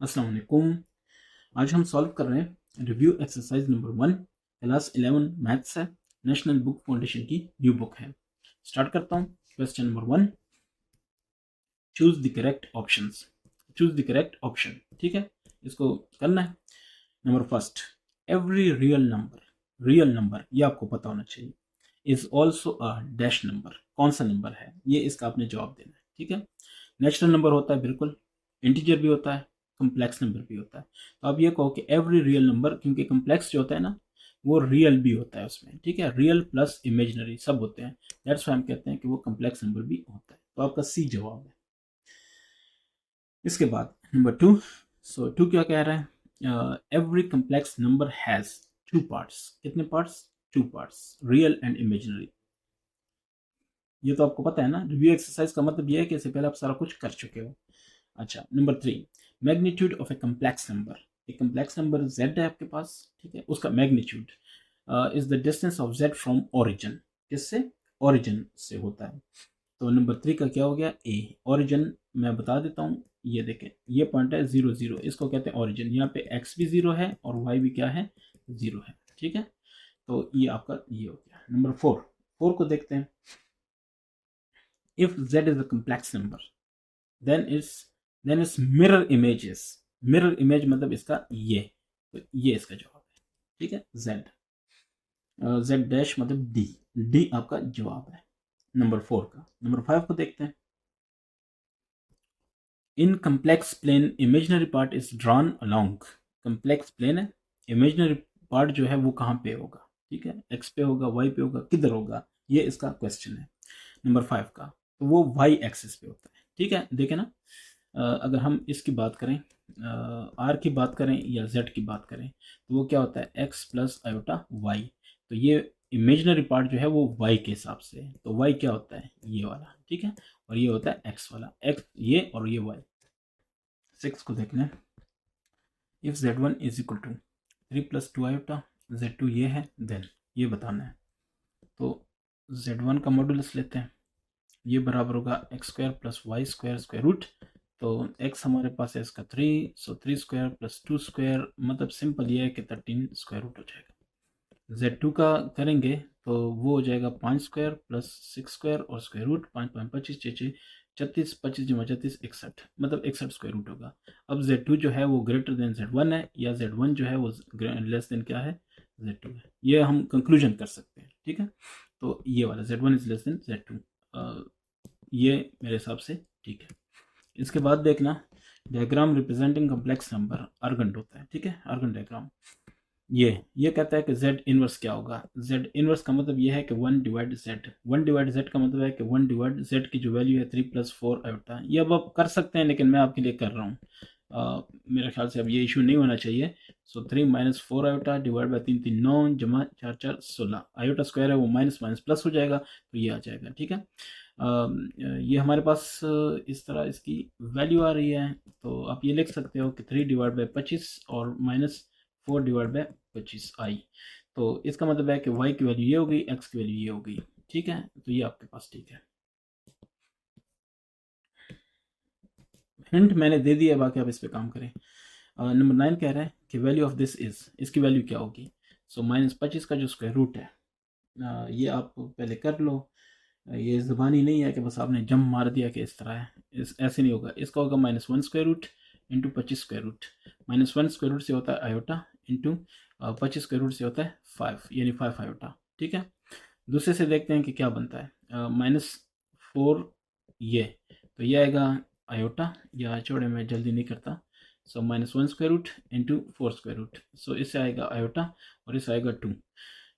अस्सलाम वालेकुम। आज हम सॉल्व कर रहे हैं review exercise number 1, class 11 maths है, नेशनल बुक फाउंडेशन की न्यू बुक है। स्टार्ट करता हूँ। Question number 1, choose the correct options. Choose the correct option, ठीक है, इसको करना है। Number first, every real number ये आपको पता होना चाहिए, is also a dash number. कौन सा नंबर है ये, इसका आपने जवाब देना है, ठीक है। नेचुरल नंबर होता है बिल्कुल, इंटीजर भी होता है, कम्प्लेक्स नंबर भी होता है। तो आप ये कहो कि एवरी रियल नंबर, क्योंकि कम्प्लेक्स जो होता है ना वो रियल भी होता है उसमें, ठीक है, रियल प्लस इमेजिनरी सब होते हैं, दैट्स व्हाई हम कहते हैं कि वो कम्प्लेक्स नंबर भी होता है। तो आपका सी जवाब है। इसके बाद नंबर 2, सो 2 क्या कह रहा है, every complex number has 2 parts. कितने parts? 2 parts, real and imaginary. ये तो आपको पता है ना, रिव्यू एक्सरसाइज का मतलब ये है कि इससे पहले आप सारा कुछ कर चुके हो। अच्छा, number 3, magnitude of A complex number. एक कम्प्लेक्स नंबर z है आपके पास, ठीक है, उसका magnitude is the distance of z from origin. किससे? ओरिजिन से होता है। तो नंबर 3 का क्या हो गया? ए। ओरिजिन मैं बता देता हूँ, ये देखें, ये पॉइंट है 0 0, इसको कहते हैं ओरिजिन। यहाँ पे x भी 0 है और y भी क्या है? 0 है, ठीक है। तो ये आपका ये हो गया। नंबर 4 को देखते हैं। If z is a complex number then it's mirror image मतलब इसका ये, तो ये इसका जवाब है, ठीक है। z डैश मतलब डी आपका जवाब है नंबर 4 का। नंबर 5 को देखते हैं। In complex plane imaginary part is drawn along. Complex plane है, इमेजिनरी पार्ट जो है वो कहाँ पे होगा? ठीक है, एक्स पे होगा, वाई पे होगा, किधर होगा, ये इसका क्वेश्चन है नंबर 5 का। तो वो वाई एक्सिस पे होता है, ठीक है। देखें ना, अगर हम इसकी बात करें, आर की बात करें या जेड की बात करें, तो वो क्या होता है? X plus iota y. तो ये इमेजिनरी पार्ट जो है वो वाई के हिसाब से है, तो वाई क्या होता है? ये वाला, ठीक है। और ये होता है एक्स वाला, एक्स ये और ये वाई। 6 को देखना है। If z1 is equal to 3 plus 2 iota, z2 ये है, देन ये बताना है। तो z1 का मॉडुलस लेते हैं, ये बराबर होगा x square plus y square square root. तो x हमारे पास है इसका 3, सो 3 स्क्वायर प्लस 2 स्क्वायर, मतलब सिंपल ये है कि 13 स्क्वायर रूट हो जाएगा। z2 का करेंगे तो वो हो जाएगा 5 स्क्वायर प्लस 6 स्क्वायर और स्क्वायर रूट, 5 5 25 6 36, 25 जमा 36 61, मतलब 61 स्क्वायर रूट होगा। अब z2 जो है वो ग्रेटर देन z1 है, या z1 जो है वो लेस देन क्या है? z2 है। ये हम कंक्लूजन कर सकते हैं, ठीक है। तो ये वाला z1 is less than z2, ये मेरे हिसाब से ठीक है। इसके बाद देखना, diagram representing complex number urgent होता है, ठीक है, अर्गेंट डायग्राम। ये कहता है कि z इनवर्स क्या होगा? z इनवर्स का मतलब ये है कि 1 डिवाइड z। 1 डिवाइड z का मतलब है कि 1 डिवाइड z की जो वैल्यू है 3 प्लस 4 आयोटा। ये अब आप कर सकते हैं, लेकिन मैं आपके लिए कर रहा हूँ। मेरे ख्याल से अब ये इशू नहीं होना चाहिए। सो 3 माइनस 4 आयोटा डिवाइड बाई 3 3 9 जमा 4 4 16, आयोटा स्क्वायर है वो माइनस माइनस प्लस हो जाएगा, तो ये आ जाएगा, ठीक है। ये हमारे पास इस तरह इसकी वैल्यू आ रही है, तो आप ये लिख सकते हो कि 3 डिवाइड बाई 25 और माइनस 4 डिवाइड बाई 25 आई। तो इसका मतलब है कि y की वैल्यू ये हो गई, x की वैल्यू ये हो गई, ठीक है। तो ये आपके पास ठीक है। हिंट मैंने दे दिया, बाकी आप इस पे काम करें। नंबर 9 कह रहा है कि वैल्यू ऑफ दिस इज, इसकी वैल्यू क्या होगी? सो माइनस 25 का जो स्क्वायर रूट है, ये आप पहले कर लो। ये ज़बानी नहीं है कि बस आपने जम मार दिया कि इस तरह है, इस ऐसे नहीं होगा। इसका होगा -1 square root into 25 square root. -1 square root से होता है आयोटा, इंटू 25 स्क्वायर रूट से होता है 5, यानी 5 आयोटा, ठीक है। दूसरे से देखते हैं कि क्या बनता है। -4 ये, तो ये आएगा आयोटा, या छोड़े मैं जल्दी नहीं करता। So -1 square root into 4 square root, so इससे आएगा आयोटा और इससे आएगा 2।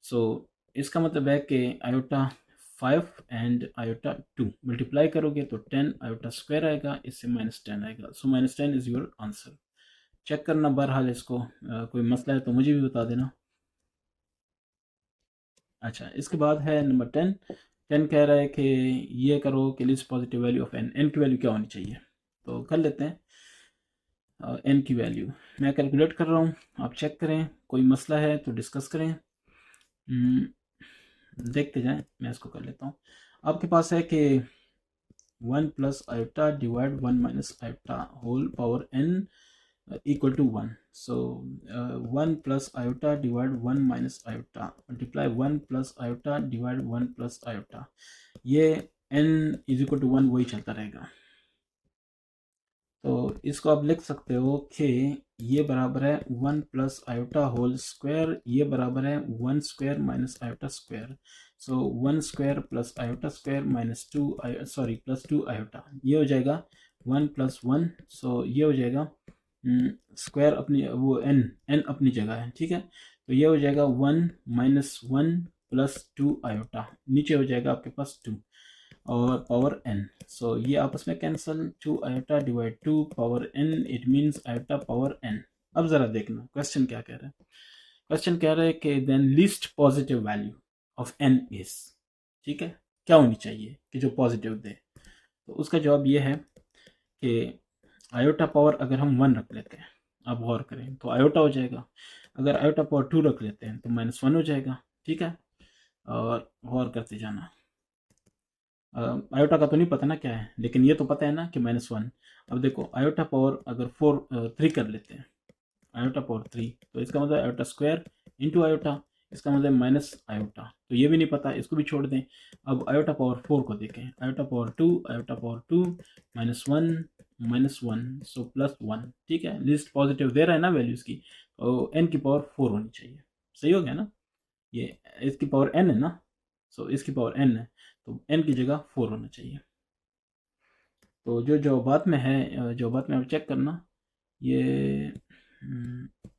सो इसका मतलब है कि आयोटा 5 एंड आयोटा 2 मल्टीप्लाई करोगे तो 10 आयोटा स्क्वायर आएगा, इससे -10 आएगा। सो -10 इज योर आंसर। चेक करना बहरहाल इसको, कोई मसला है तो मुझे भी बता देना। अच्छा, इसके बाद है नंबर 10। 10 कह रहा है कि ये करो कि least positive value of n. N की वैल्यू क्या होनी चाहिए? तो कर लेते हैं। एन की वैल्यू मैं कैलकुलेट कर रहा हूँ, आप चेक करें, कोई मसला है तो डिस्कस करें। देखते जाएं, मैं इसको कर लेता हूँ। आपके पास है कि 1 plus iota divide 1 minus iota whole power n equal to 1. So 1 plus iota divide 1 minus iota multiply 1 plus iota divide 1 plus iota. ये n इज इक्वल टू 1 वही चलता रहेगा. तो इसको आप लिख सकते हो कि ये बराबर है 1 प्लस आयोटा होल स्क्वायर, ये बराबर है 1 स्क्वायर माइनस आयोटा स्क्वायर. सो 1 square plus iota square minus 2 sorry plus 2 iota, ये हो जाएगा 1 प्लस 1. सो ये हो जाएगा स्क्वायर अपनी वो n अपनी जगह है, ठीक है. तो ये हो जाएगा 1 माइनस 1 प्लस 2 आयोटा, नीचे हो जाएगा आपके पास 2 और पावर n. सो ये आपस में cancel, 2 iota divide 2 power n, it means iota power n. अब जरा देखना क्वेश्चन क्या कह रहा है. क्वेश्चन कह रहा है कि then least positive value of n is, ठीक है, क्या होनी चाहिए कि जो पॉजिटिव दे. तो उसका जवाब ये है कि आयोटा पावर अगर हम 1 रख लेते हैं, आप गौर करें तो आयोटा हो जाएगा. अगर आयोटा पावर 2 रख लेते हैं तो -1 हो जाएगा, ठीक है. और गौर करते जाना, आयोटा का तो नहीं पता ना क्या है, लेकिन ये तो पता है ना कि -1. अब देखो आयोटा पावर अगर 3 कर लेते हैं, आयोटा पावर 3, तो इसका मतलब आयोटा स्क्वायर इंटू आयोटा, इसका मतलब माइनस आयोटा. तो ये भी नहीं पता, इसको भी छोड़ दें. अब आयोटा पावर 4 को देखें, आयोटा पावर 2, आयोटा पावर 2 -1 सो +1, ठीक है. लिस्ट पॉजिटिव दे रहा है ना वैल्यूज की, तो n की पावर 4 होनी चाहिए. सही हो गया ना, ये इसकी पावर n है ना, सो इसकी पावर n है, तो n की जगह 4 होना चाहिए. तो जो जवाबात में है, जवाबात में आप चेक करना, ये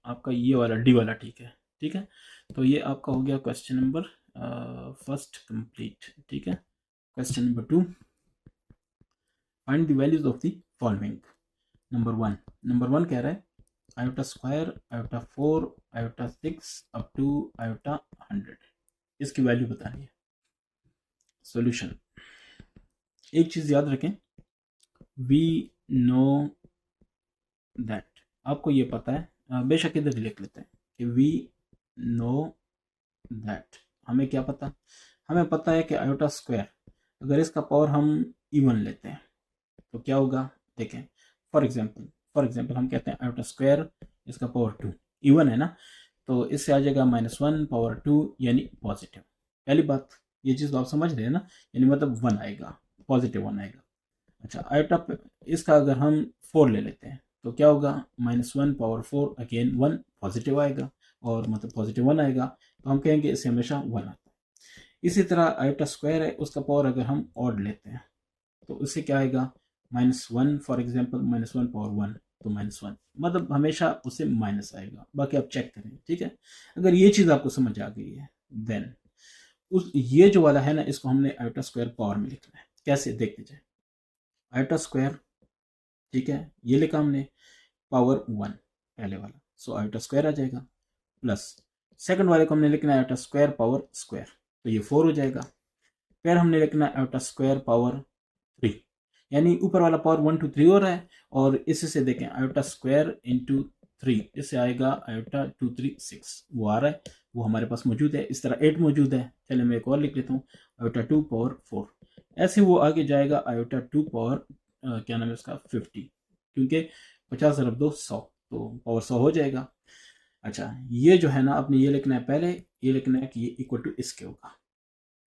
आपका ये वाला डी वाला ठीक है, ठीक है. तो ये आपका हो गया क्वेश्चन नंबर फर्स्ट कंप्लीट, ठीक है. Question number 2, find the values of the following. Number 1 कह रहा है iota square, iota 4, iota 6 up to iota 100, इसकी वैल्यू बतानी है. सॉल्यूशन, एक चीज याद रखें, वी नो दैट, आपको ये पता है, बेशक इधर लिख लेते हैं कि वी नो दैट, हमें क्या पता, हमें पता है कि आयोटा स्क्वायर अगर इसका पावर हम इवन लेते हैं तो क्या होगा. देखें, फॉर एग्जांपल हम कहते हैं आयोटा स्क्वायर, इसका पावर 2 इवन है ना, तो इससे आ जाएगा -1 पावर 2 यानी पॉजिटिव. पहली बात ये चीज़ तो आप समझ रहे हैं ना, यानी मतलब 1 आएगा, पॉजिटिव 1 आएगा. अच्छा, आयोटा इसका अगर हम 4 ले लेते हैं तो क्या होगा, -1 पावर 4 अगेन 1 पॉजिटिव आएगा, और मतलब पॉजिटिव 1 आएगा, तो हम कहेंगे इससे हमेशा 1 आता है. इसी तरह आयोटा स्क्वायर है, उसका पावर अगर हम ऑड लेते हैं तो उससे क्या आएगा, -1 फॉर एग्जांपल -1 पावर 1, तो -1 मतलब हमेशा उससे माइनस आएगा. बाकी आप चेक करें, ठीक है. अगर ये चीज़ आपको समझ आ गई है, देन उस ये जो वाला है ना, इसको हमने आयोटा स्क्वायर पावर में लिखना है. कैसे, देखते जाए. आयोटा स्क्वायर, ठीक है, ये लिखा हमने, पावर 1 पहले वाला, सो आयोटा स्क्वायर आ जाएगा, प्लस सेकंड वाले को हमने लिखना है आयोटा स्क्वायर पावर स्क्वायर, तो ये 4 हो जाएगा. फिर हमने लिखना है आयोटा स्क्वायर पावर 3, यानी ऊपर वाला पावर 1 2 3 हो रहा है, और इससे देखें आयोटा स्क्वायर इंटू 3, इससे आएगा आयोटा 2 3 6, वो आ रहा है, वो हमारे पास मौजूद है. इस तरह 8 मौजूद है. चलिए मैं एक और लिख लेता हूँ, आयोटा 2 पावर 4, ऐसे वो आगे जाएगा आयोटा 2 पावर क्या नाम है उसका 50, क्योंकि 50 × 2 100, तो पावर 100 हो जाएगा. अच्छा, ये जो है ना, आपने ये लिखना है पहले, ये लिखना है कि ये इक्वल टू इसके होगा,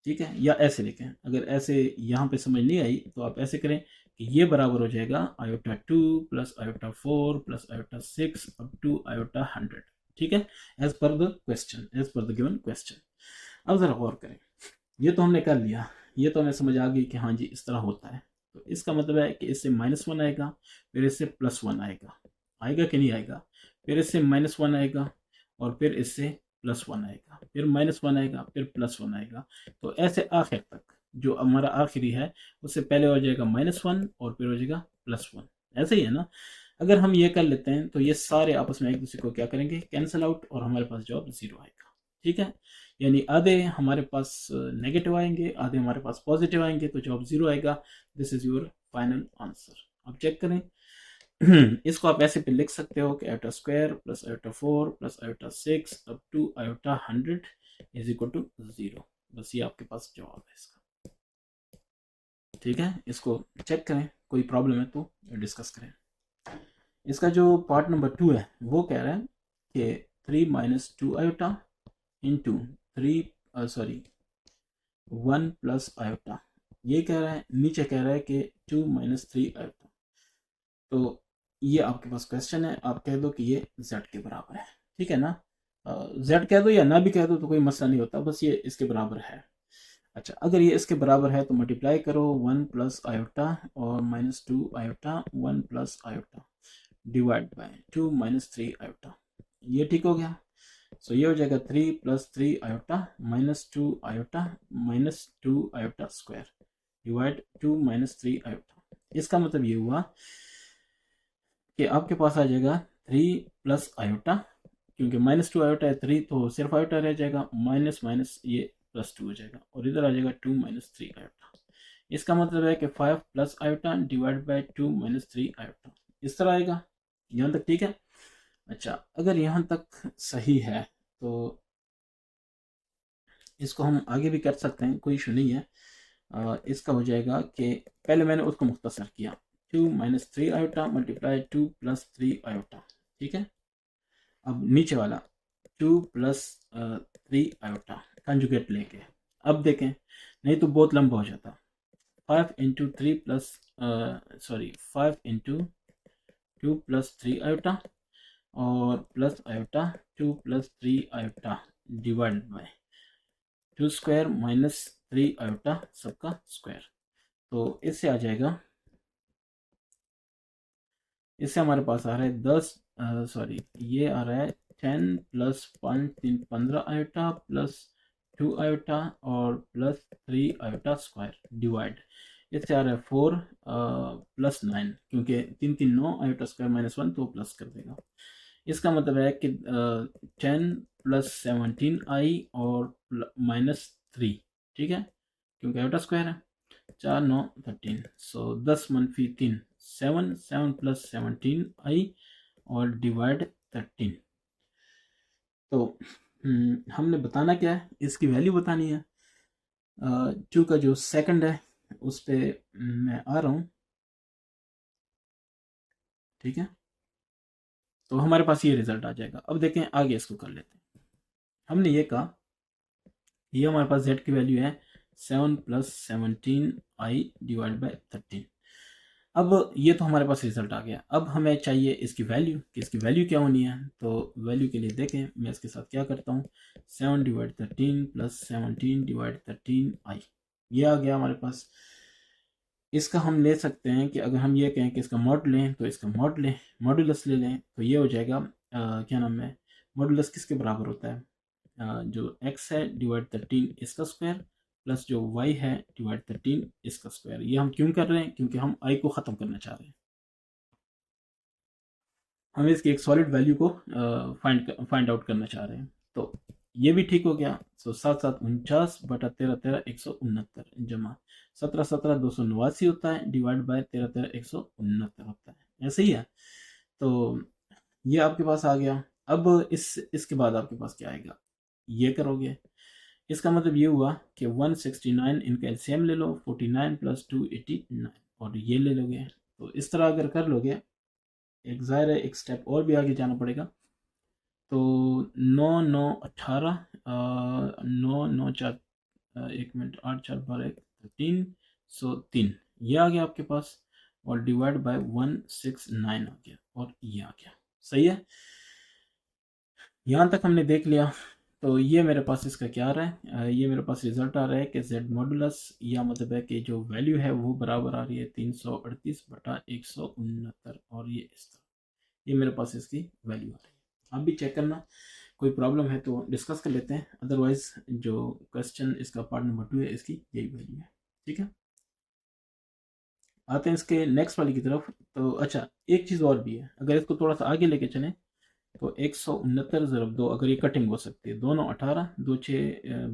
ठीक है, या ऐसे लिखें. अगर ऐसे यहाँ पे समझ नहीं आई तो आप ऐसे करें कि ये बराबर हो जाएगा iota 2 plus iota 4 plus iota 6 up to iota 100, ठीक है, as per the question, as per the given question. अब जरा गौर करें, ये तो हमने कर लिया, ये तो हमें समझ आ गई कि हाँ जी इस तरह होता है. तो इसका मतलब है कि इससे -1 आएगा, फिर इससे +1 आएगा, आएगा कि नहीं आएगा, फिर इससे -1 आएगा, और फिर इससे +1 आएगा, फिर -1 आएगा, फिर +1 आएगा. तो ऐसे आखिर तक जो हमारा आखिरी है, उससे पहले हो जाएगा -1 और फिर हो जाएगा +1. ऐसे ही है ना. अगर हम ये कर लेते हैं तो ये सारे आपस में एक दूसरे को क्या करेंगे, कैंसिल आउट, और हमारे पास जवाब 0 आएगा, ठीक है. यानी आधे हमारे पास नेगेटिव आएंगे, आधे हमारे पास पॉजिटिव आएंगे, तो जवाब 0 आएगा. This is your final answer. अब चेक करें. इसको आप ऐसे पे लिख सकते हो कि iota square plus iota 4 plus iota 6 up to iota 100 is equal to 0. बस ये आपके पास जवाब है इसका, ठीक है. इसको चेक करें, कोई प्रॉब्लम है तो डिस्कस करें. इसका जो पार्ट नंबर 2 है वो कह रहा है कि 3 minus 2 iota into 1 plus iota, ये कह रहा है। नीचे कह रहा है कि 2 माइनस 3 आयोटा। तो ये आपके पास क्वेश्चन है, आप कह दो कि ये z के बराबर है, ठीक है ना। z कह दो या ना भी कह दो तो कोई मसला नहीं होता, बस ये इसके बराबर है। अच्छा, अगर ये इसके बराबर है तो मल्टीप्लाई करो 1 प्लस आयोटा और minus 2 iota 1 plus iota divide by 2 minus 3 iota. ये ठीक हो गया। सो ये हो जाएगा 3 plus 3 iota minus 2 iota minus 2 iota square divide 2 minus 3 iota. इसका मतलब ये हुआ कि आपके पास आ जाएगा 3 प्लस आयोटा, क्योंकि माइनस 2 आयोटा है 3 तो सिर्फ आयोटा रह जाएगा, माइनस माइनस ये प्लस 2 हो जाएगा और इधर आ जाएगा 2 माइनस 3 आयोटा। इसका मतलब है कि 5 plus iota divide by 2 minus 3 iota, इस तरह आएगा। यहाँ तक ठीक है। अच्छा, अगर यहाँ तक सही है तो इसको हम आगे भी कर सकते हैं, कोई इशू नहीं है। इसका हो जाएगा कि पहले मैंने उसको मुख्तसर किया, 2 minus 3 iota multiply 2 plus 3 iota, ठीक है। अब नीचे वाला 2 प्लस 3 आयोटा कंजुगेट लेके अब देखें, नहीं तो बहुत लंबा हो जाता। 5 into 3 plus 5 into 2 plus 3 iota और plus iota 2 plus 3 iota divide by 2 square minus 3 iota सबका स्क्वायर। तो इससे आ जाएगा, इससे हमारे पास आ रहा है 10 ये आ रहा है 10 प्लस 5 3 15 आयोटा प्लस 2 आयोटा और प्लस 3 आयोटा स्क्वायर डिवाइड, इससे आ रहा है 4 प्लस 9, क्योंकि 3 3 9 आयोटा स्क्वायर माइनस 1 तो प्लस कर देगा। इसका मतलब है कि 10 प्लस 17 आई और माइनस 3, ठीक है, क्योंकि आयोटा स्क्वायर है। 4 9 13, सो 10 मनफी 3 7, 7 प्लस 17 आई और डिवाइड 13। तो हमने बताना क्या है, इसकी वैल्यू बतानी है। टू का जो सेकंड है उस पर मैं आ रहा हूँ, ठीक है। तो हमारे पास ये रिजल्ट आ जाएगा। अब देखें आगे इसको कर लेते हैं। हमने ये कहा, ये हमारे पास z की वैल्यू है 7 प्लस 17 आई डिवाइड बाई 13। अब ये तो हमारे पास रिजल्ट आ गया। अब हमें चाहिए इसकी वैल्यू, कि इसकी वैल्यू क्या होनी है। तो वैल्यू के लिए देखें, मैं इसके साथ क्या करता हूँ, 7 डिवाइड 13 प्लस 17 डिवाइड 13 आई, ये आ गया हमारे पास। इसका हम ले सकते हैं कि अगर हम ये कहें कि इसका मॉड लें तो इसका मॉड लें, मॉडुलस ले लें, तो ये हो जाएगा क्या नाम है, मॉडुलस किसके बराबर होता है, जो x है डिवाइड 13 इसका स्क्वायर प्लस जो y है डिवाइड 13 इसका स्क्वायर। ये हम क्यों कर रहे हैं, क्योंकि हम i को ख़त्म करना चाह रहे हैं, हम इसकी एक सॉलिड वैल्यू को फाइंड आउट करना चाह रहे हैं। तो ये भी ठीक हो गया। सो 7 7 49 बटा 13 13 169 जमा 17 17 289 होता है डिवाइड बाय 13 13 169 होता है, ऐसे ही है। तो ये आपके पास आ गया। अब इसके बाद आपके पास क्या आएगा, ये करोगे, इसका मतलब ये हुआ कि 169 इनका एलसीएम ले लो, 49 प्लस 289 और ये ले लोगे। तो इस तरह अगर कर लोगे, एक ज़ाहिर है एक स्टेप और भी आगे जाना पड़ेगा। तो 9 9 18 9 9 4 एक मिनट 8 4 12 13, सो 3 ये आ गया आपके पास और डिवाइड बाय 169 आ गया और ये आ गया। सही है, यहाँ तक हमने देख लिया। तो ये मेरे पास इसका क्या आ रहा है, ये मेरे पास रिजल्ट आ रहा है कि z मॉडुलस, या मतलब है कि जो वैल्यू है वो बराबर आ रही है 338 बटा 169 और ये इस तरह, ये मेरे पास इसकी वैल्यू आ रही है। आप भी चेक करना, कोई प्रॉब्लम है तो डिस्कस कर लेते हैं, अदरवाइज जो क्वेश्चन इसका पार्ट नंबर 2 है इसकी यही वैल्यू है, ठीक है। आते हैं इसके नेक्स्ट वाली की तरफ। तो अच्छा, एक चीज़ और भी है, अगर इसको थोड़ा सा आगे लेके चलें तो 169 ज़रब 2, अगर ये कटिंग हो सकती है, दोनों 18 2 6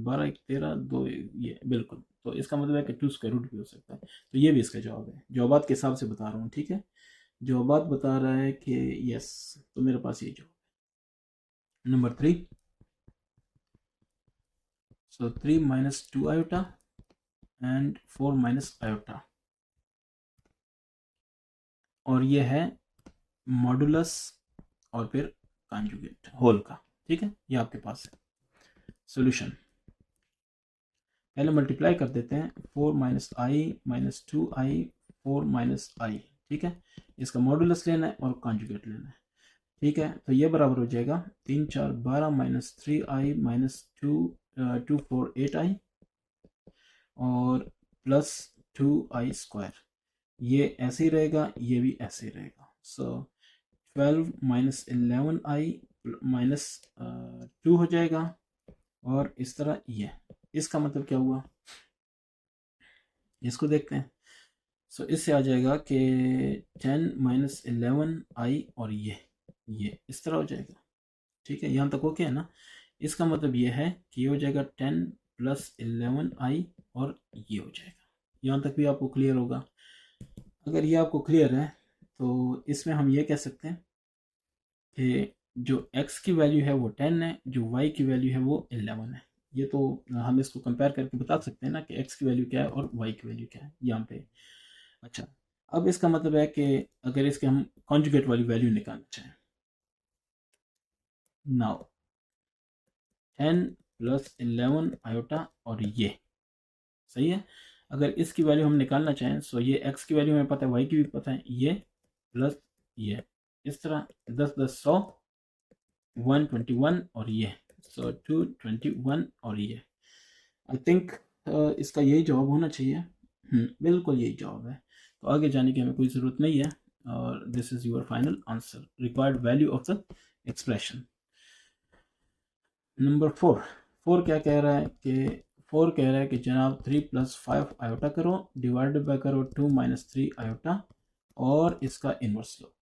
12 1 13 2 ये बिल्कुल, तो इसका मतलब है कि 2 स्क्वायर रूट भी हो सकता है। तो ये भी इसका जवाब है, जवाबात के हिसाब से बता रहा हूँ, ठीक है। जवाबात बता रहा है कि यस, तो मेरे पास ये जवाब number 3। So 3 minus 2 iota and 4 minus iota, और ये है मॉडुलस और फिर कॉन्जुगेट होल का। ठीक है, ये आपके पास है सॉल्यूशन। पहले मल्टीप्लाई कर देते हैं, 4 माइनस आई माइनस 2i 4 माइनस आई। ठीक है, इसका मॉडुलस लेना है और कॉन्जुगेट लेना है। ठीक है, तो ये बराबर हो जाएगा 3 4 12 माइनस 3i माइनस 2 4 8i और प्लस 2i स्क्वायर। ये ऐसे ही रहेगा, ये भी ऐसे ही रहेगा। सो 12 माइनस 11i माइनस 2 हो जाएगा और इस तरह ये। इसका मतलब क्या हुआ, इसको देखते हैं। सो इससे आ जाएगा कि 10 माइनस 11i और ये इस तरह हो जाएगा। ठीक है, यहाँ तक ओके है ना। इसका मतलब ये है कि ये हो जाएगा 10 प्लस 11i और ये हो जाएगा। यहाँ तक भी आपको क्लियर होगा। अगर ये आपको क्लियर है तो इसमें हम ये कह सकते हैं कि जो x की वैल्यू है वो 10 है, जो y की वैल्यू है वो 11 है। ये तो हम इसको कंपेयर करके बता सकते हैं ना कि x की वैल्यू क्या है और y की वैल्यू क्या है यहाँ पे। अच्छा, अब इसका मतलब है कि अगर इसके हम कॉन्जुगेट वाली वैल्यू निकालना चाहें, नाउ 10 प्लस 11 आयोटा और ये सही है। अगर इसकी वैल्यू हम निकालना चाहें सो ये x की वैल्यू हमें पता है, y की भी पता है, ये प्लस ये इस तरह 10 10 100 121 और ये सो 221 और ये। आई थिंक इसका यही जवाब होना चाहिए। बिल्कुल यही जवाब है। तो आगे जाने की हमें कोई ज़रूरत नहीं है और this is your final answer, required value of the expression. Number 4 क्या कह रहा है कि 4 कह रहा है कि जनाब 3 प्लस 5 आयोटा करो, डिवाइडेड बाय करो 2 माइनस 3 आयोटा और इसका इन्वर्स लो।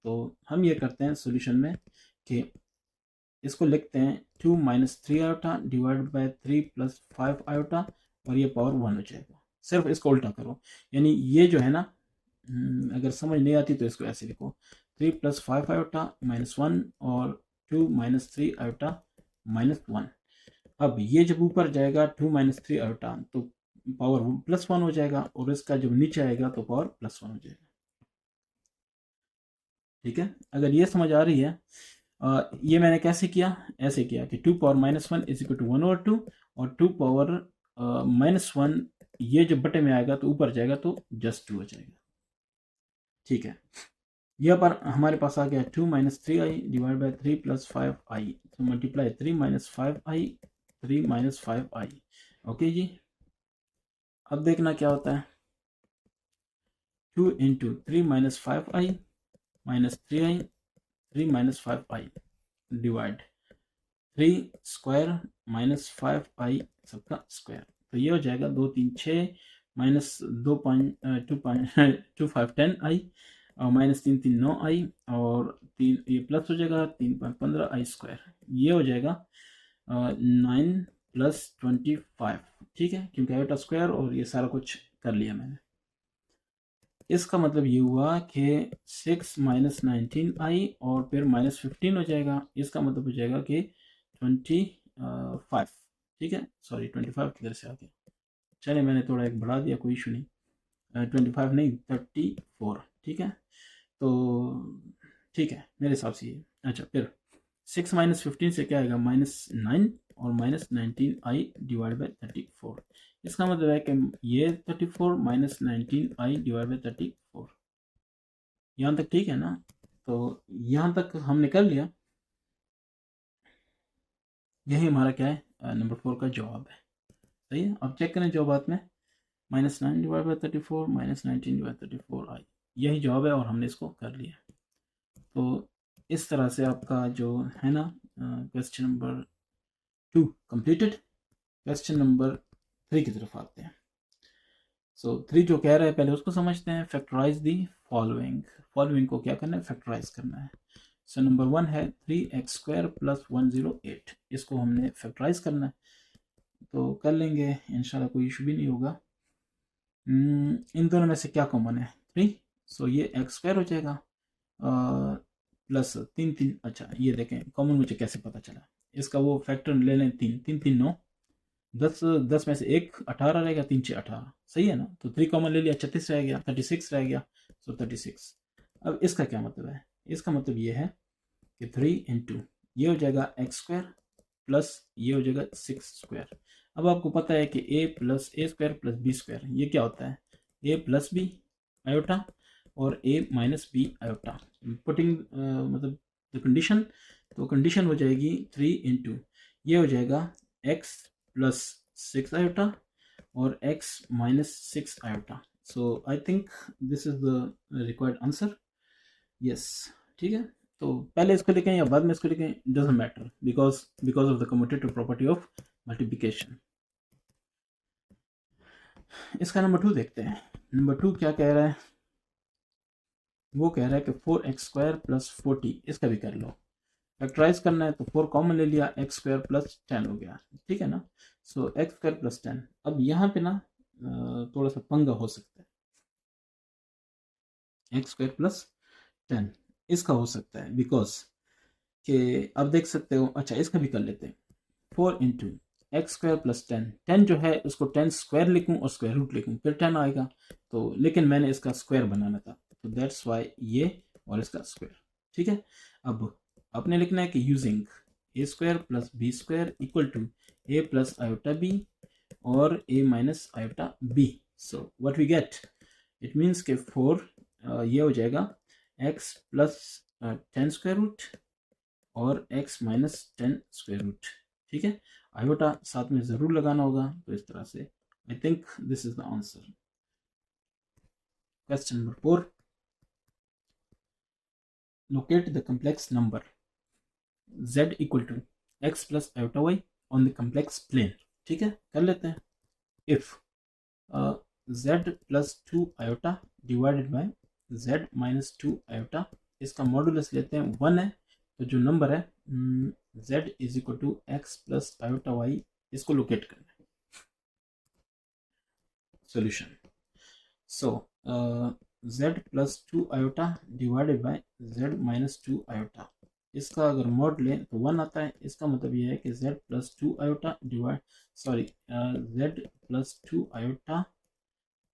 तो हम ये करते हैं सॉल्यूशन में कि इसको लिखते हैं 2 minus 3 iota divided bye 3 plus 5 iota और ये पावर 1 हो जाएगा। सिर्फ इसको उल्टा करो, यानी ये जो है ना, अगर समझ नहीं आती तो इसको ऐसे लिखो 3 प्लस 5 आयोटा माइनस 1 और 2 माइनस 3 आयोटा माइनस 1। अब ये जब ऊपर जाएगा 2 माइनस 3 आयोटा तो पावर प्लस 1 हो जाएगा और इसका जब नीचे आएगा तो पावर प्लस 1 हो जाएगा। ठीक है, अगर ये समझ आ रही है। ये मैंने कैसे किया, ऐसे किया कि 2 power minus 1 is equal to 1/2 और 2 पावर माइनस 1 ये जब बटे में आएगा तो ऊपर जाएगा तो जस्ट 2 हो जाएगा। ठीक है, यहाँ पर हमारे पास आ गया 2 minus 3i divide by 3 plus 5i, तो multiply 3 minus 5i 3 minus 5i। Okay जी, अब देखना क्या होता है। 2 into 3 minus 5i minus 3i 3 minus 5i divide 3 square minus 5i सबका स्क्वायर। तो ये हो जाएगा 2 3 6 माइनस 2 5 2 5 2 5 10i और माइनस 3 3 9i और 3 ये प्लस हो जाएगा 3 5 15i स्क्वायर। ये हो जाएगा 9 प्लस 25। ठीक है, क्योंकि आयोटा स्क्वायर और ये सारा कुछ कर लिया मैंने। इसका मतलब ये हुआ कि 6 माइनस 19i और फिर माइनस 15 हो जाएगा। इसका मतलब हो जाएगा कि 25। ठीक है, सॉरी 25 किधर से आ गया, चले मैंने थोड़ा एक बढ़ा दिया, कोई इशू नहीं। 25 नहीं 34। ठीक है, तो ठीक है मेरे हिसाब से ये। अच्छा, फिर 6 माइनस 15 से क्या आएगा, माइनस 9 और माइनस 19i डिवाइड बाई 34। इसका मतलब है कि ये 34 माइनस 19i डिवाइड बाई 34। यहाँ तक ठीक है ना। तो यहाँ तक हमने कर लिया। यही हमारा क्या है, नंबर 4 का जवाब है। सही है, अब चेक करें जवाब में। Minus 9 divide by 34 minus 19 divide 34i, यही जवाब है और हमने इसको कर लिया। तो इस तरह से आपका जो है ना question number 2 completed. Question number 3 की तरफ आते हैं। सो 3 जो कह रहा है पहले उसको समझते हैं। Factorise the following. फॉलोइंग को क्या करना है, फैक्टराइज करना है। सो नंबर 1 है 3x² प्लस 108। इसको हमने फैक्टराइज करना है, तो कर लेंगे इंशाल्लाह, कोई इशू भी नहीं होगा। इन दोनों में से क्या कॉमन है, 3। सो ये x² हो जाएगा प्लस 3 3। अच्छा ये देखें कॉमन मुझे कैसे पता चला, इसका वो फैक्टर ले लें 3 3 3 9 10 10 में से 1 18 रहेगा, 3 6 18। सही है ना, तो 3 कॉमन ले लिया, 36 रह गया, 36 रह गया। सो 36। अब इसका क्या मतलब है, इसका मतलब ये है कि 3 इंटू ये हो जाएगा एक्स स्क्वायर प्लस ये हो जाएगा 6 स्क्वायर। अब आपको पता है कि a plus a square plus b square ये क्या होता है, a प्लस बी आयोटा और a minus b iota. Putting मतलब द कंडीशन, तो कंडीशन हो जाएगी 3 इंटू ये हो जाएगा x प्लस 6 आयोटा और x minus 6 iota. So I think this is the required answer. Yes, ठीक है। तो पहले इसको लिखें या बाद में इसको लिखें, doesn't matter, because because of the commutative property of multiplication. इसका नंबर 2 देखते हैं। नंबर 2 क्या कह रहा है, वो कह रहा है कि 4x² प्लस 40, इसका भी कर लो। फैक्टराइज करना है तो 4 कॉमन ले लिया, x² प्लस 10 हो गया, ठीक है ना। सो x² प्लस 10। अब यहाँ पे ना थोड़ा सा पंगा हो सकता है, x² प्लस 10 इसका हो सकता है, बिकॉज कि अब देख सकते हो, अच्छा इसका भी कर लेते हैं। 4 इंटू x² प्लस 10, 10 जो है उसको 10 स्क्वायर लिखूं और स्क्वायर रूट लिखूं फिर 10 आएगा, तो लेकिन मैंने इसका स्क्वायर बनाना था, तो दैट्स वाई ये और इसका स्क्वायर, ठीक है। अब आपने लिखना है कि using a² plus b² equal to a plus iota b और a minus iota b। So what we get, it means के 4 ये हो जाएगा x प्लस 10 स्क्वायर रूट और x माइनस 10 स्क्वायर रूट, ठीक है। आयोटा साथ में जरूर लगाना होगा, तो इस तरह से I think this is the answer. Question number 4, locate the complex number z equal to x plus iota y on the complex plane, ठीक है, कर लेते हैं। If z plus 2 iota divided by z minus 2 iota, इसका modulus लेते हैं 1 है, तो जो नंबर है z is equal to x plus iota y, इसको लोकेट करना है। Solution, so z plus 2 iota divided by z minus 2 iota, इसका अगर मॉड लें तो 1 आता है। इसका मतलब ये है कि z plus 2 iota divide z plus 2 iota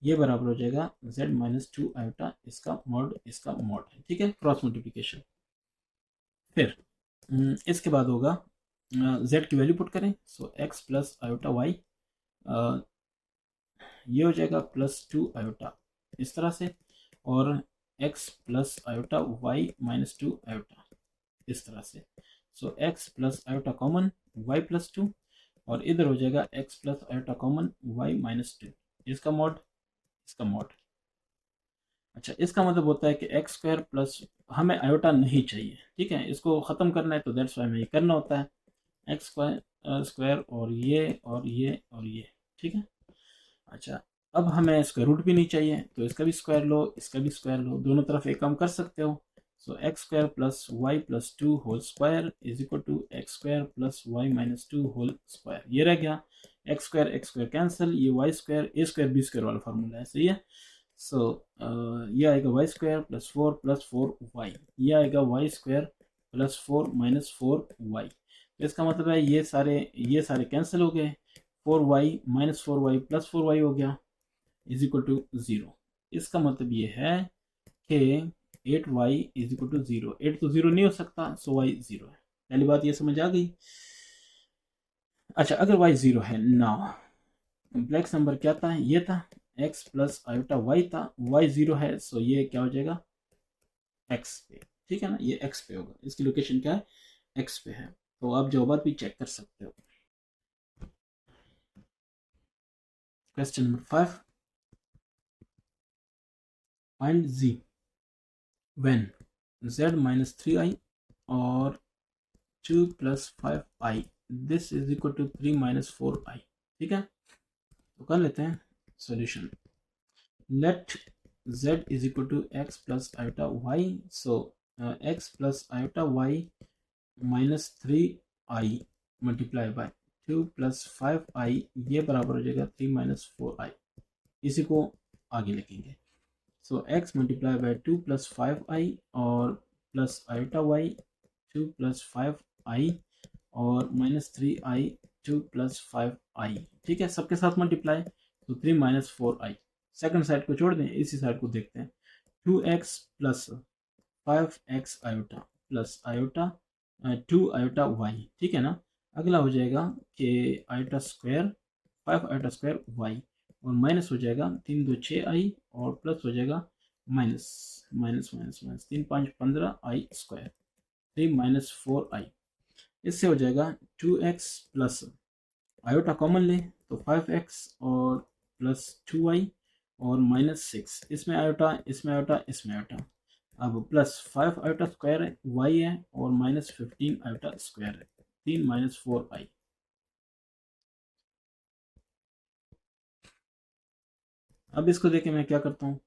ये बराबर हो जाएगा z माइनस 2 आयोटा, इसका मॉड है, ठीक है, क्रॉस मल्टीप्लिकेशन। फिर इसके बाद होगा z की वैल्यू पुट करें, सो x प्लस आयोटा वाई ये हो जाएगा प्लस 2 आयोटा इस तरह से, और x plus iota y minus 2 iota इस तरह से। So x plus iota common y plus 2, और इधर हो जाएगा x plus iota common y minus 2, इसका मॉड। अच्छा, इसका मतलब होता है कि एक्स स्क्वायर प्लस, हमें आयोटा नहीं चाहिए, ठीक है, इसको ख़त्म करना है, तो दैट्स वाई हमें ये करना होता है। एक्स स्क्वायर और ये और ये और ये, ठीक है। अच्छा, अब हमें इसका रूट भी नहीं चाहिए, तो इसका भी स्क्वायर लो, इसका भी स्क्वायर लो, दोनों तरफ एक काम कर सकते हो। So x square plus y plus 2 whole square is equal to x square plus y minus 2 whole square, ये रह गया। एक्स स्क्वायर कैंसिल, ये y square a square b square वाला फार्मूला है, सही है। सो ये आएगा वाई स्क्वायर प्लस 4 वाई, ये आएगा y square plus 4 minus 4 y. तो इसका मतलब है ये सारे कैंसिल हो गए, 4y minus 4y plus 4y हो गया इज इक्वल टू 0। इसका मतलब ये है कि 8y इज इक्वल टू 0, 8 तो 0 नहीं हो सकता, सो y 0 है। पहली बात ये समझ आ गई। अच्छा, अगर y 0 है ना, कम्प्लेक्स नंबर क्या था, ये था x प्लस आयोटा y था, y 0 है, सो ये क्या हो जाएगा x पे, ठीक है ना, ये x पे होगा, इसकी लोकेशन क्या है, x पे है। तो आप जवाब भी चेक कर सकते हो। Question number 5, find z when z minus 3i और 2 plus 5i, this is equal to 3 minus 4i, ठीक है। तो कर लेते हैं solution. Let z is equal to x plus iota y, so x plus iota y minus 3i multiply by 2 plus 5i, ये बराबर हो जाएगा 3 minus 4i, इसी को आगे लिखेंगे। सो x multiply by 2 plus 5i और plus iota y 2 plus 5i और माइनस 3i 2 प्लस 5i, ठीक है, सबके साथ मल्टीप्लाई, तो 3 माइनस 4i। सेकेंड साइड को छोड़ दें, इसी साइड को देखते हैं। 2x plus 5x iota plus iota 2 iota y, ठीक है ना। अगला हो जाएगा कि iota square 5 iota square y, और माइनस हो जाएगा 3 2 6 i, और प्लस हो जाएगा minus minus minus minus 3 5 15 i square 3 minus 4i। इससे हो जाएगा 2x प्लस आयोटा कॉमन ले तो 5x और प्लस 2y और माइनस 6, इसमें आयोटा इसमें आयोटा इसमें आयोटा, अब प्लस 5 आयोटा स्क्वायर है y है, और माइनस 15 आयोटा स्क्वायर है 3 माइनस 4i। अब इसको देखे मैं क्या करता हूँ,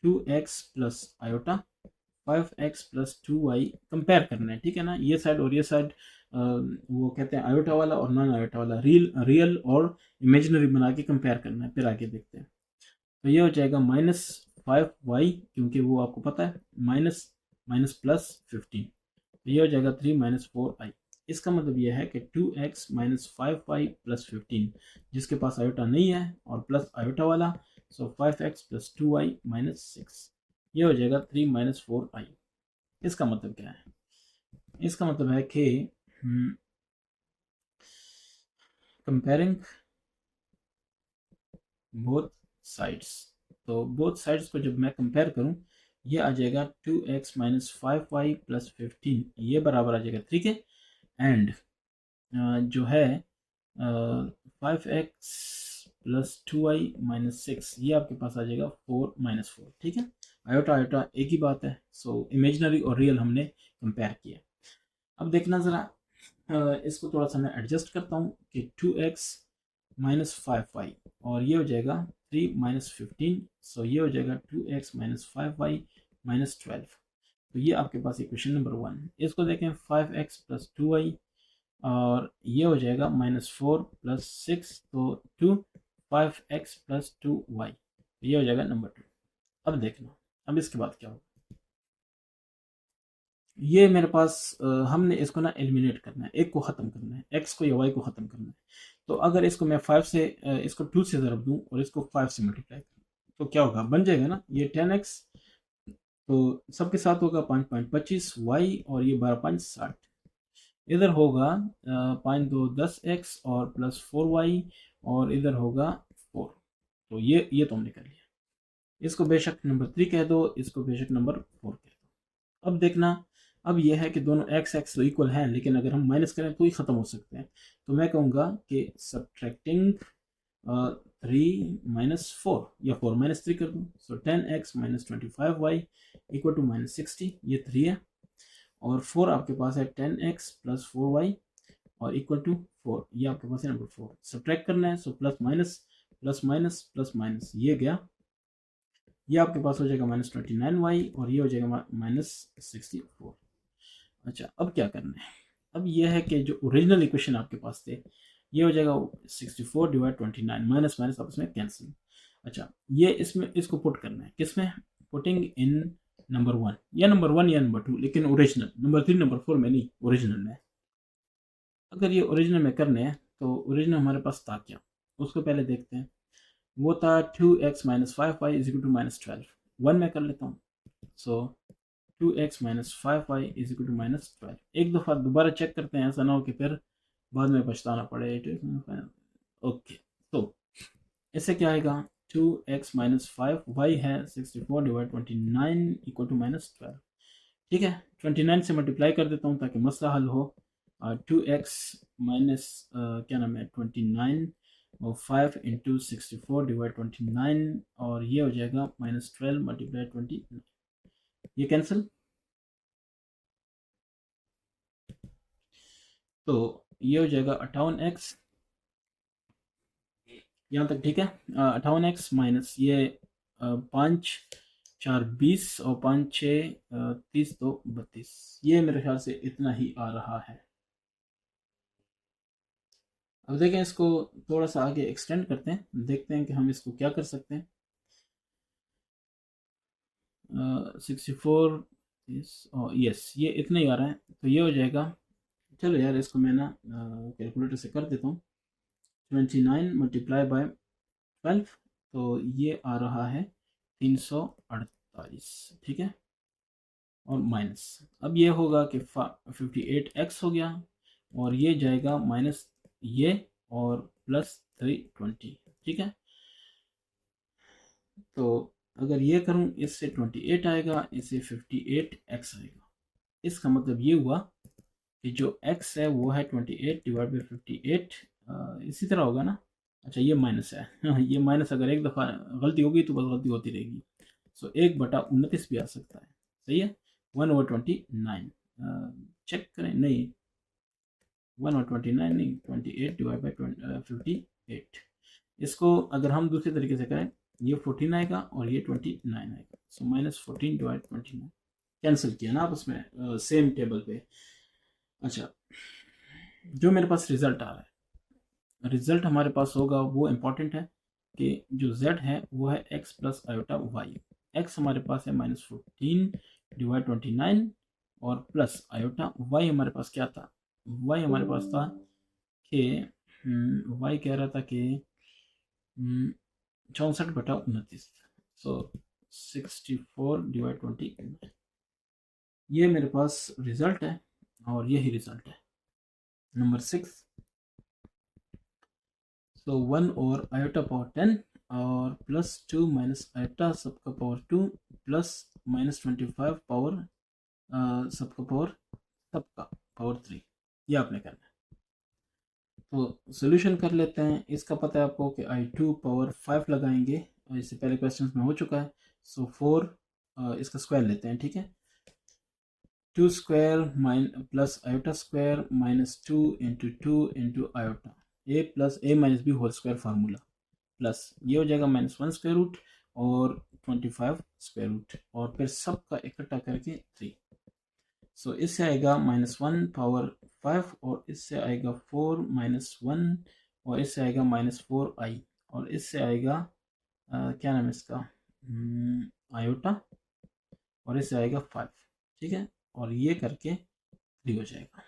2x plus iota 5x plus 2y compare करना है, ठीक है ना। ये साइड और ये साइड वो कहते हैं आयोटा वाला और नॉन आयोटा वाला, रियल और इमेजिनरी बना के कंपेयर करना है। फिर आगे देखते हैं, तो ये हो जाएगा माइनस 5y, क्योंकि वो आपको पता है माइनस माइनस प्लस 15, तो ये हो जाएगा 3 माइनस 4i। इसका मतलब यह है कि 2x माइनस 5y प्लस 15, जिसके पास आयोटा नहीं है और प्लस आयोटा वाला, सो 5x प्लस 2y माइनस 6, ये हो जाएगा 3 माइनस 4i। इसका मतलब क्या है, इसका मतलब है कि कंपेयरिंग बोथ साइड्स, तो बोथ साइड्स को जब मैं कंपेयर करूं, ये आ जाएगा 2x माइनस 5y प्लस 15, ये बराबर आ जाएगा 3 के, एंड जो है 5x प्लस 2y माइनस 6, ये आपके पास आ जाएगा 4 माइनस 4, ठीक है। आयोटा आयोटा एक ही बात है, सो इमेजिनरी और रियल हमने कंपेयर किया। अब देखना ज़रा, इसको थोड़ा सा मैं एडजस्ट करता हूँ कि 2x माइनस 5y, और ये हो जाएगा 3 माइनस 15, सो ये हो जाएगा 2x माइनस 5y माइनस 12, तो ये आपके पास इक्वेशन नंबर 1। इसको देखें 5x प्लस 2y, और ये हो जाएगा माइनस 4 प्लस 6, तो 2 5x प्लस 2y, ये हो जाएगा नंबर 2। अब देखना, अब इसके बाद क्या होगा, ये मेरे पास हमने इसको ना एलिमिनेट करना है, एक को ख़त्म करना है, x को या y को ख़त्म करना है। तो अगर इसको मैं 5 से इसको 2 से ज़रब दूँ और इसको 5 से मल्टीप्लाई करूँ, तो क्या होगा, बन जाएगा ना ये 10x, तो सबके साथ होगा 5 5 25 y, और ये 12 5 60, इधर होगा 5 2 10x और प्लस 4y, और इधर होगा 4, तो ये तो हमने कर लिया। इसको बेशक नंबर 3 कह दो, इसको बेशक नंबर 4 कह दो। अब देखना, अब यह है कि दोनों x x तो इक्वल हैं, लेकिन अगर हम माइनस करें तो ही ख़त्म हो सकते हैं, तो मैं कहूँगा कि सब्ट्रैक्टिंग 3 माइनस 4, या 4 माइनस 3 कर दूँ, so 10x minus 25y equal to minus 60, ये 3 है, और 4 आपके पास है 10x प्लस 4y और इक्वल टू 4, ये आपके पास है नंबर 4। सब्ट्रैक्ट करना है, so plus minus plus minus plus minus, ये गया, ये आपके पास हो जाएगा माइनस 29y, और ये हो जाएगा माइनस 64। अच्छा, अब क्या करना है, अब ये है कि जो ओरिजिनल इक्वेशन आपके पास थे, ये हो जाएगा 64 डिवाइड 29, माइनस माइनस आपस में कैंसिल। अच्छा, ये इसमें इसको पुट करना है, किसमें, पुटिंग इन नंबर 1, या नंबर 1 या नंबर 2, लेकिन ओरिजिनल, नंबर 3 नंबर 4 में नहीं, ओरिजिनल में। अगर ये ओरिजिनल में करने हैं, तो ओरिजिनल हमारे पास था क्या, उसको पहले देखते हैं। वो था 2x minus 5y is equal to minus 12, 1 में कर लेता हूँ, so 2x minus 5y is equal to minus 12। एक दफ़ा दोबारा चेक करते हैं, ऐसा ना हो कि फिर बाद में पछताना पड़े। ओके, तो इससे क्या आएगा, 2x माइनस 5y है 64 डिवाइड 29 इक्वल टू माइनस 12, ठीक है। 29 से मल्टीप्लाई कर देता हूँ ताकि मसला हल हो। 2x माइनस क्या नाम है 29 और 5 इंटू 64 डिवाइड 29, और ये हो जाएगा माइनस 12 मल्टीप्लाई 29, ये कैंसिल, तो ये हो जाएगा 58x, यहाँ तक ठीक है। 58x माइनस ये 5 4 20 और 5 6 30 तो 32, ये मेरे ख्याल से इतना ही आ रहा है। अब देखें, इसको थोड़ा सा आगे एक्सटेंड करते हैं, देखते हैं कि हम इसको क्या कर सकते हैं। 64 यस, ये इतना ही आ रहा है, तो ये हो जाएगा, चलो यार इसको मैं ना कैलकुलेटर से कर देता हूँ। 29 मल्टीप्लाई बाय 12, तो ये आ रहा है 348, ठीक है। और माइनस। अब ये होगा कि 58x हो गया और ये जाएगा माइनस ये और प्लस 320। ठीक है, तो अगर ये करूं इससे 28 आएगा, इससे 58x आएगा। इसका मतलब ये हुआ कि जो x है वो है 28 डिवाइड बाई 58। इसी तरह होगा ना। अच्छा ये माइनस है ये माइनस अगर एक दफ़ा गलती होगी तो बस गलती होती रहेगी। सो 1/29 भी आ सकता है। सही है, 1/29 चेक करें। नहीं, 1/29 नहीं, 28 डिवाइड बाई 58। इसको अगर हम दूसरे तरीके से करें, ये 14 आएगा और ये 29 आएगा। सो -14 डिवाइड 29 कैंसिल किया ना आपस में सेम टेबल पे। अच्छा, जो मेरे पास रिजल्ट आ रहा है, रिजल्ट हमारे पास होगा वो इम्पॉर्टेंट है कि जो z है वो है x plus iota y. x हमारे पास है -14 डिवाइड 29 और प्लस आयोटा y हमारे पास क्या था, y हमारे पास था कि y कह रहा था कि 64/29। सो 64 डिवाइड 29 ये मेरे पास रिजल्ट है और यही रिजल्ट है। नंबर 6, सो 1 और आयोटा पावर 10 और प्लस 2 माइनस आयोटा सबका पावर 2 प्लस -25 पावर सबका पावर सबका पावर 3। ये आपने करना है। तो सोल्यूशन कर लेते हैं। इसका पता है आपको कि i2 पावर 5 लगाएंगे और इससे पहले क्वेश्चन में हो चुका है। सो 4 इसका स्क्वायर लेते हैं। ठीक है, 2 square plus iota square -2 into 2 into iota a plus a minus b whole square formula plus ये हो जाएगा -1 स्क्वायर रूट और 25 स्क्वायर रूट और फिर सबका इकट्ठा करके 3। सो इससे आएगा -1 पावर 5 और इससे आएगा 4 -1 और इससे आएगा -4i और इससे आएगा क्या नाम है इसका, आयोटा और इससे आएगा 5। ठीक है, और ये करके 3 हो जाएगा।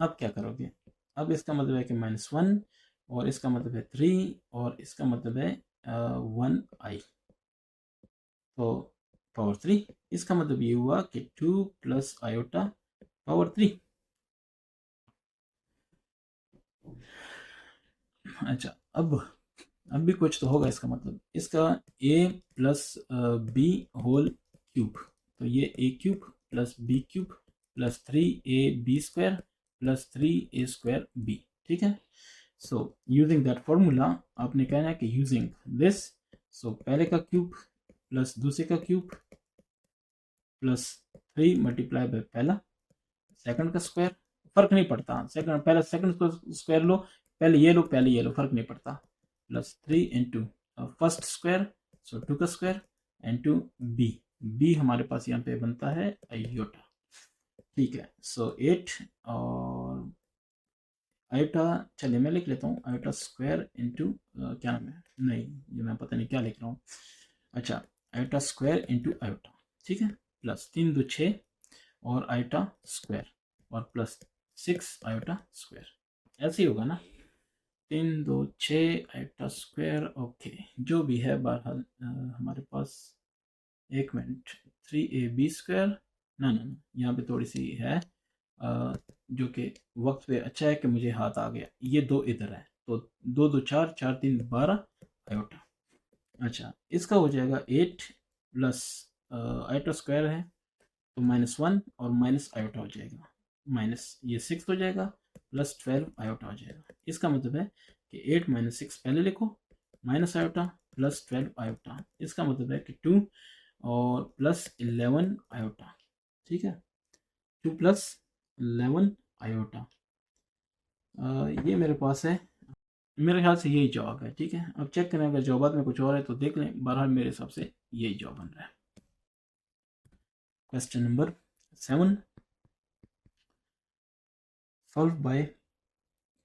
अब क्या करोगे, अब इसका मतलब है कि -1 और इसका मतलब है 3 और इसका मतलब है 1i तो पावर 3। इसका मतलब ये हुआ कि 2 प्लस आयोटा पावर 3। अच्छा, अब भी कुछ तो होगा। इसका मतलब इसका a plus b whole cube, तो ये a cube plus b cube plus 3ab square plus 3a square b। ठीक है, सो यूजिंग दैट फॉर्मूला आपने कहना है कि यूजिंग दिस, सो पहले का क्यूब प्लस दूसरे का क्यूब प्लस 3 मल्टीप्लाई बाय पहला, सेकंड का स्क्वायर, फर्क नहीं पड़ता, सेकंड पहला सेकंड को स्क्वायर लो, पहले ये लो पहले ये लो, फर्क नहीं पड़ता, प्लस 3 इंटू फर्स्ट स्क्वायर, सो 2 का स्क्वायर इंटू बी, बी हमारे पास यहाँ पे बनता है आयोटा। ठीक है, सो 8 और आयोटा, चलिए मैं लिख लेता हूँ आयोटा स्क्वायर इंटू क्या नाम है, नहीं ये मैं पता नहीं क्या लिख रहा हूँ। अच्छा, आयोटा स्क्वायर इंटू आयोटा। ठीक है, प्लस 3 2 6 और आयोटा स्क्वायर और प्लस 6 आयोटा स्क्वायर। ऐसे ही होगा ना, 3 2 6 आयोटा स्क्वायर। ओके, जो भी है बहरहाल हमारे पास, एक मिनट, 3ab स्क्वायर, ना ना ना यहाँ पे थोड़ी सी है जो कि वक्त पे अच्छा है कि मुझे हाथ आ गया, ये 2 इधर है तो 2 2 4 4 3 12 आयोटा। अच्छा, इसका हो जाएगा 8 प्लस आयोटा स्क्वायर है तो -1 और माइनस आयोटा हो जाएगा, माइनस ये 6 हो जाएगा प्लस 12 आयोटा हो जाएगा। इसका मतलब है कि 8 - 6 पहले लिखो, माइनस आयोटा प्लस 12 आयोटा। इसका मतलब है कि 2 और प्लस 11 आयोटा। ठीक है, 2 प्लस 11 आयोटा। ये मेरे पास है, मेरे ख्याल से यही जवाब है। ठीक है, अब चेक करें, अगर जवाब में कुछ और है तो देख लें, बहरहाल मेरे हिसाब से यही जवाब बन रहा है। Question number 7, solve by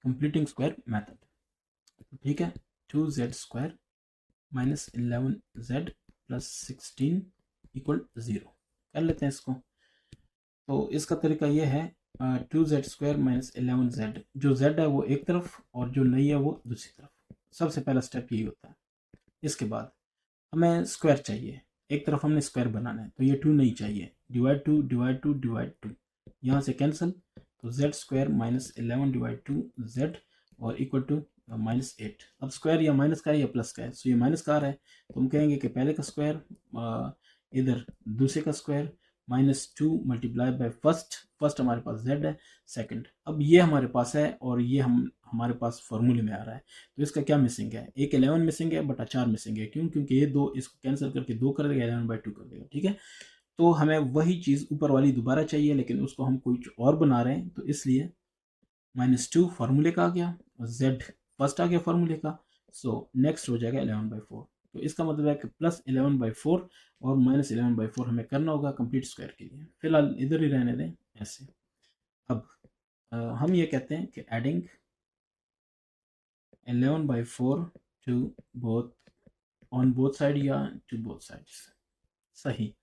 completing square method. ठीक है, 2z square minus 11z plus 16 equal 0 कर लेते हैं इसको। तो इसका तरीका ये है, 2z स्क्वायर माइनस 11z, जो z है वो एक तरफ और जो नहीं है वो दूसरी तरफ। सबसे पहला स्टेप यही होता है। इसके बाद हमें स्क्वायर चाहिए, एक तरफ हमने स्क्वायर बनाना है, तो ये 2 नहीं चाहिए, डिवाइड 2 डिवाइड 2 डिवाइड 2, यहाँ से कैंसिल, तो Z square minus 11 divide 2 Z और इक्वल टू -8। अब स्क्वायर या माइनस का है या प्लस का है, सो ये माइनस का आ रहा है, तो हम कहेंगे कि पहले का स्क्वायर इधर दूसरे का स्क्वायर -2 मल्टीप्लाई बाय फर्स्ट हमारे पास z है, सेकंड अब ये हमारे पास है और ये हमारे पास फॉर्मूले में आ रहा है, तो इसका क्या मिसिंग है, एक 11 मिसिंग है बटा 4 मिसिंग है, क्यों, क्योंकि ये दो इसको कैंसिल करके 2 कर देगा, 11/2 कर देगा, ठीक है। तो हमें वही चीज़ ऊपर वाली दोबारा चाहिए, लेकिन उसको हम कुछ और बना रहे हैं, तो इसलिए -2 फार्मूले का आ गया और z फर्स्ट आ गया फार्मूले का, सो नेक्स्ट हो जाएगा 11/4। तो इसका मतलब है कि +11/4 और -11/4 हमें करना होगा कंप्लीट स्क्वायर के लिए, फिलहाल इधर ही रहने दें ऐसे। अब हम ये कहते हैं कि adding 11/4 to both on both side या टू बोथ साइड्स, सही।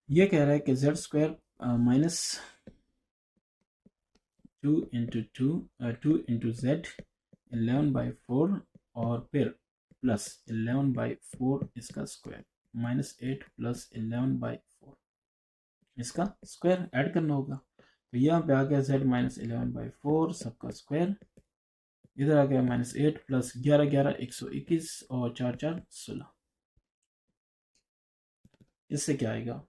ये कह रहा है कि z स्क्वायर माइनस 2 इंटू जेड 11/4 और फिर प्लस 11/4 इसका स्क्वायर -8 प्लस 11/4 इसका स्क्वायर ऐड करना होगा, तो यहाँ पे आ गया z माइनस 11/4 सबका स्क्वायर, इधर आ गया -8 प्लस 11 11 121 और 4 4 16, इससे क्या आएगा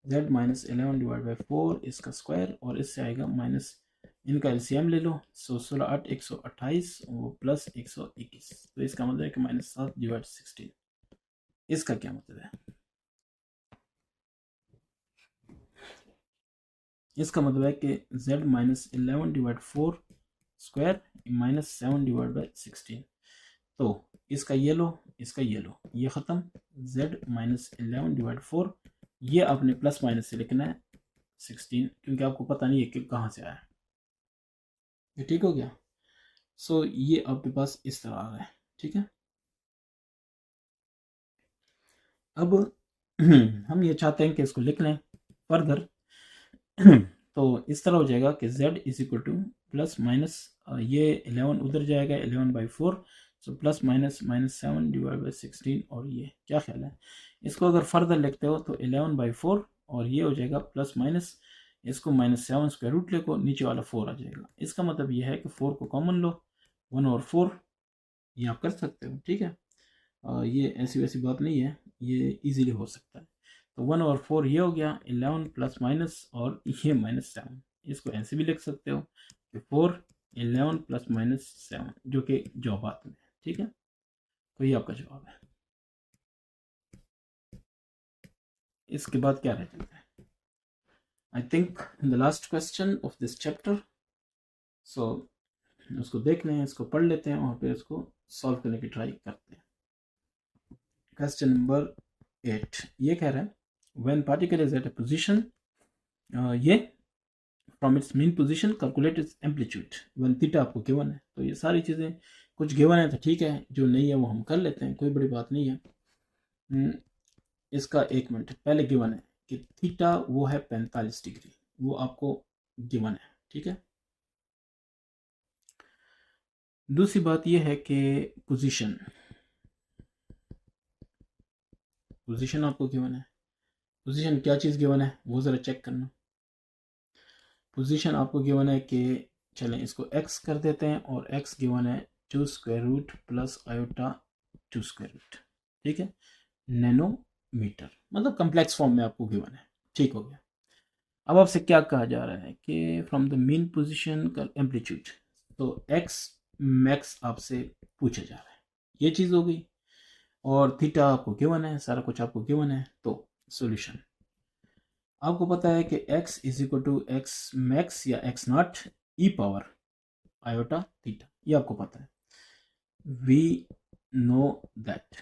z माइनस 11 डिवाइड बाई 4 इसका स्क्वायर और इससे आएगा माइनस, इनका एलसीएम ले लो, 16 8 128 और प्लस 121, तो इसका मतलब है कि -7 डिवाइड 16, इसका क्या मतलब है, इसका मतलब है कि z minus 11 divide 4 square -7 divide by 16, तो इसका ये लो इसका ये लो, ये ख़त्म, z माइनस 11 डिवाइड 4, ये आपने प्लस माइनस से लिखना है 16, क्योंकि आपको पता नहीं है कि कहाँ से आया, ये ठीक हो गया। सो ये आपके पास इस तरह आ रहा है, ठीक है। अब हम ये चाहते हैं कि इसको लिख लें फर्दर, तो इस तरह हो जाएगा कि z is equal two plus minus, ये 11 उधर जाएगा 11/4, so plus minus -7 divide by 16, और ये क्या ख्याल है, इसको अगर फर्दर लिखते हो तो 11/4 और ये हो जाएगा प्लस माइनस, इसको -7 स्क्वायर रूट लेको, नीचे वाला 4 आ जाएगा, इसका मतलब ये है कि 4 को कॉमन लो, 1 और 4 ये आप कर सकते हो, ठीक है। ये ऐसी वैसी बात नहीं है, ये इजीली हो सकता है, तो 1 और 4 ये हो गया, 11 प्लस माइनस और ये -7, इसको ऐसे भी लिख सकते हो कि 4 11 प्लस -7 जो कि जवाबात में है, ठीक है, तो ये आपका जवाब है। इसके बाद क्या रह जाता है, I think the last question of this chapter, so उसको देख लें, इसको पढ़ लेते हैं और फिर इसको सॉल्व करने की ट्राई करते हैं। क्वेश्चन नंबर 8 ये कह रहा है when particle is at a position, ये from its mean position calculate its amplitude when theta आपको गिवन है, तो ये सारी चीज़ें कुछ गिवन है तो ठीक है, जो नहीं है वो हम कर लेते हैं, कोई बड़ी बात नहीं है। इसका 1 मिनट पहले गिवन है कि थीटा वो है 45 डिग्री, वो आपको गिवन है, ठीक है। दूसरी बात ये है कि पोजीशन आपको गिवन है, पोजीशन क्या चीज़ गिवन है वो ज़रा चेक करना, पोजीशन आपको गिवन है कि चलें इसको x कर देते हैं और x गिवन है 2 square root plus iota 2 square root, ठीक है, नैनोमीटर, मतलब कम्प्लेक्स फॉर्म में आपको गिवन है, ठीक हो गया। अब आपसे क्या कहा जा रहा है कि फ्रॉम द मेन पोजीशन का एम्पलीट्यूड, तो x मैक्स आपसे पूछा जा रहा है, ये चीज़ हो गई, और थीटा आपको गिवन है, सारा कुछ आपको गिवन है, तो सॉल्यूशन आपको पता है कि x is equal to x max या x naught e power iota theta, ये आपको पता है, वी नो दैट,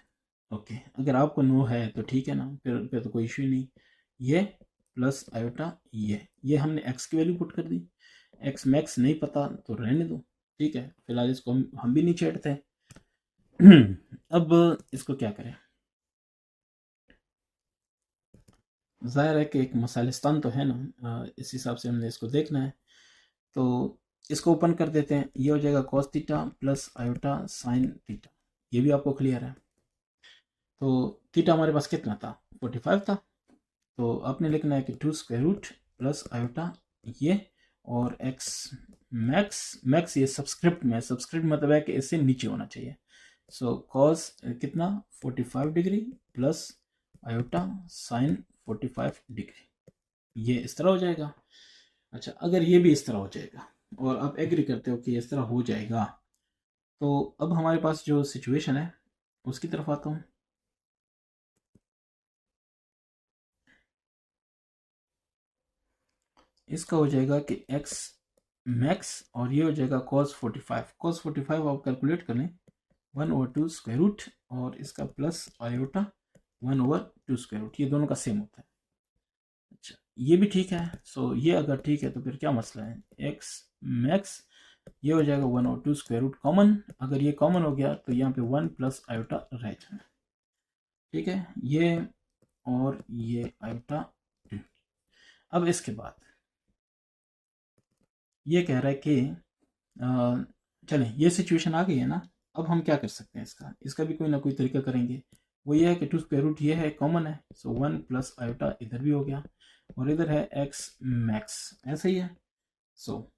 ओके, अगर आपको नो है तो ठीक है ना, फिर तो कोई इशू ही नहीं, ये प्लस आयोटा ये हमने x की वैल्यू पुट कर दी, x मैक्स नहीं पता तो रहने दो, ठीक है, फिलहाल इसको हम भी नहीं छेड़ते। अब इसको क्या करें, जाहिर है कि एक मसालिस्तान तो है ना, इस हिसाब से हमने इसको देखना है, तो इसको ओपन कर देते हैं, ये हो जाएगा cos theta plus iota sine theta, ये भी आपको क्लियर है। तो थीटा हमारे पास कितना था, 45 था। तो आपने लिखना है कि 2 स्क्वायर रूट प्लस आयोटा ये, और एक्स मैक्स, मैक्स ये सब्सक्रिप्ट में, सब्सक्रिप्ट मतलब है कि इससे नीचे होना चाहिए। सो कॉस कितना 45 degree plus iota sine 45 degree, ये इस तरह हो जाएगा। अच्छा, अगर ये भी इस तरह हो जाएगा और आप एग्री करते हो कि इस तरह हो जाएगा, तो अब हमारे पास जो सिचुएशन है उसकी तरफ आता हूँ। इसका हो जाएगा कि एक्स मैक्स और ये हो जाएगा cos 45। cos 45 आप कैलकुलेट कर लें 1/2 स्क्वायर रूट, और इसका प्लस आयोटा 1/2 स्क्वायर रूट, ये दोनों का सेम होता है। अच्छा, ये भी ठीक है। सो ये अगर ठीक है तो फिर क्या मसला है, एक्स मैक्स ये हो जाएगा 1/2 स्क्वायर रूट कॉमन, अगर ये कॉमन हो गया तो यहाँ पे 1 प्लस आयोटा रह जाना, ठीक है, ये और ये आयोटा। अब इसके बाद ये कह रहा है कि चलें, ये सिचुएशन आ गई है ना, अब हम क्या कर सकते हैं, इसका भी कोई ना कोई तरीका करेंगे। वो ये है कि 2 स्क्वायर रूट ये है कॉमन है, सो 1 प्लस आयोटा इधर भी हो गया, और इधर है एक्स मैक्स, ऐसा ही है। सो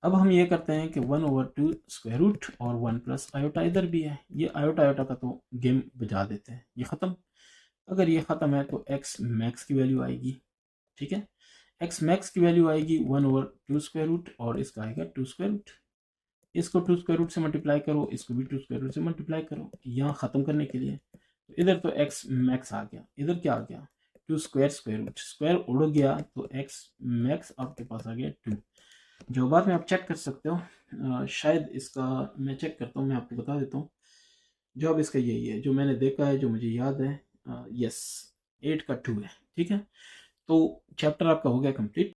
अब हम ये करते हैं कि 1/2 स्क्वायर रूट और 1 प्लस आयोटा इधर भी है, ये आयोटा आयोटा का तो गेम बजा देते हैं, ये ख़त्म। अगर ये ख़त्म है तो एक्स मैक्स की वैल्यू आएगी, ठीक है, एक्स मैक्स की वैल्यू आएगी 1/2 स्क्वायर रूट, और इसका आएगा 2 स्क्वायर रूट। इसको 2 स्क्वायर रूट से मल्टीप्लाई करो, इसको भी 2 स्क्वायर रूट से मल्टीप्लाई करो, यहाँ ख़त्म करने के लिए। तो इधर तो एक्स मैक्स आ गया, इधर क्या आ गया 2 स्क्वायर स्क्वायर रूट, स्क्वायर उड़ गया तो एक्स मैक्स आपके पास आ गया 2। जो बाद में आप चेक कर सकते हो, शायद इसका मैं चेक करता हूँ, मैं आपको बता देता हूँ। जवाब इसका यही है जो मैंने देखा है, जो मुझे याद है, यस 8 का 2 है, ठीक है। तो चैप्टर आपका हो गया कंप्लीट।